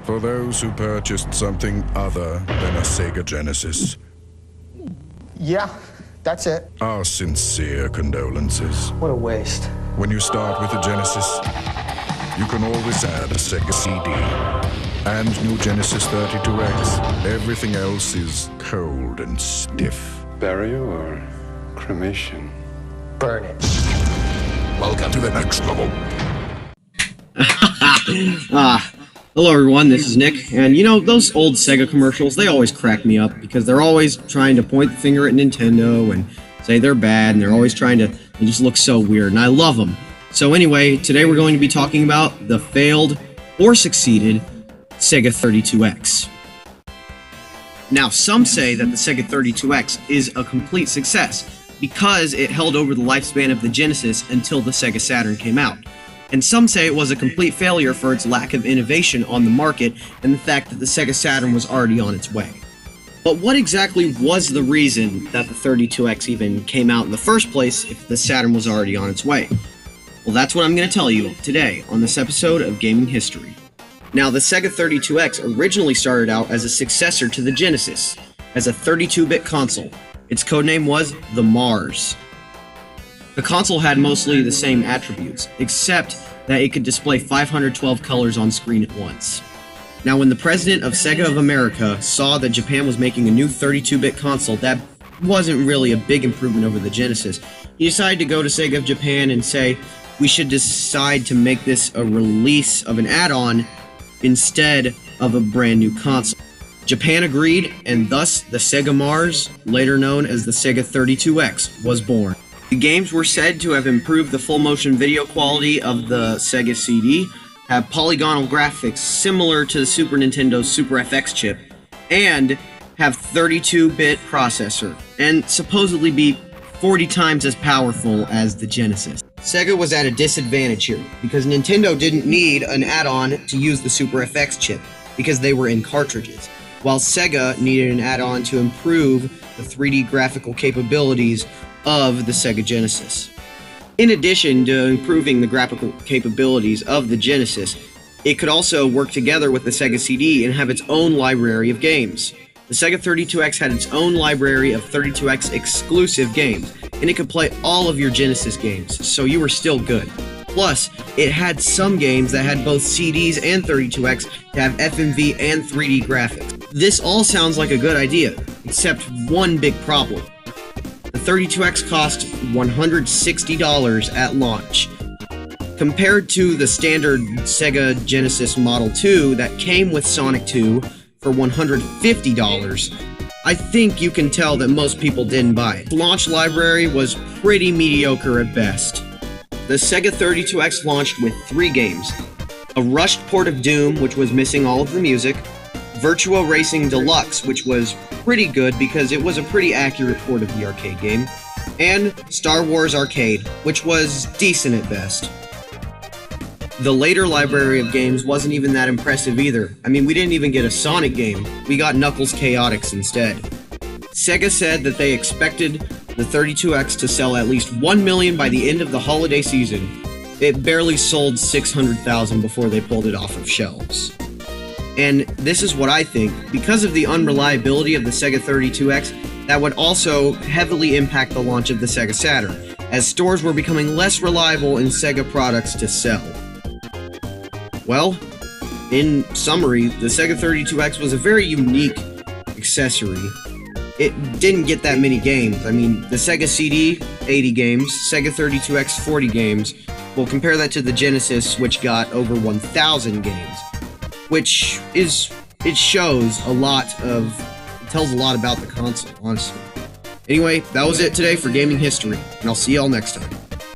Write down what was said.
For those who purchased something other than a Sega Genesis, Yeah, that's it. our sincere condolences. What a waste. When you start with a Genesis, you can always add a Sega CD. And new Genesis 32X. Everything else is cold and stiff. Burial or cremation? Burn it. Welcome to the next level. Hello everyone, this is Nick, and you know, those old Sega commercials, they always crack me up, because they're always trying to point the finger at Nintendo and say they're bad, and they're always trying to, they just look so weird, and I love them. So anyway, today we're going to be talking about the failed, or succeeded, Sega 32X. Now, some say that the Sega 32X is a complete success, because it held over the lifespan of the Genesis until the Sega Saturn came out. And some say it was a complete failure for its lack of innovation on the market and the fact that the Sega Saturn was already on its way. But what exactly was the reason that the 32X even came out in the first place if the Saturn was already on its way? Well, that's what I'm going to tell you today on this episode of Gaming History. Now, the Sega 32X originally started out as a successor to the Genesis, as a 32-bit console. Its codename was the Mars. The console had mostly the same attributes, except that it could display 512 colors on screen at once. Now, when the president of Sega of America saw that Japan was making a new 32-bit console that wasn't really a big improvement over the Genesis, he decided to go to Sega of Japan and say, we should decide to make this a release of an add-on instead of a brand new console. Japan agreed, and thus the Sega Mars, later known as the Sega 32X, was born. The games were said to have improved the full-motion video quality of the Sega CD, have polygonal graphics similar to the Super Nintendo's Super FX chip, and have 32-bit processor, and supposedly be 40 times as powerful as the Genesis. Sega was at a disadvantage here, because Nintendo didn't need an add-on to use the Super FX chip, because they were in cartridges, while Sega needed an add-on to improve the 3D graphical capabilities of the Sega Genesis. In addition to improving the graphical capabilities of the Genesis, it could also work together with the Sega CD and have its own library of games. The Sega 32X had its own library of 32X exclusive games, and it could play all of your Genesis games, so you were still good. Plus, it had some games that had both CDs and 32X to have FMV and 3D graphics. This all sounds like a good idea, except one big problem. The 32X cost $160 at launch. Compared to the standard Sega Genesis Model 2 that came with Sonic 2 for $150, I think you can tell that most people didn't buy it. The launch library was pretty mediocre at best. The Sega 32X launched with 3 games. A rushed port of Doom, which was missing all of the music, Virtua Racing Deluxe, which was pretty good because it was a pretty accurate port of the arcade game, and Star Wars Arcade, which was decent at best. The later library of games wasn't even that impressive either. I mean, we didn't even get a Sonic game, we got Knuckles Chaotix instead. Sega said that they expected the 32X to sell at least 1 million by the end of the holiday season. It barely sold 600,000 before they pulled it off of shelves. And this is what I think, because of the unreliability of the Sega 32X, that would also heavily impact the launch of the Sega Saturn, as stores were becoming less reliable in Sega products to sell. Well, in summary, the Sega 32X was a very unique accessory. It didn't get that many games. I mean, the Sega CD, 80 games, Sega 32X, 40 games. Well, compare that to the Genesis, which got over 1,000 games. Which is, it shows a lot of, it tells a lot about the console, honestly. Anyway, that was it today for Gaming History, and I'll see y'all next time.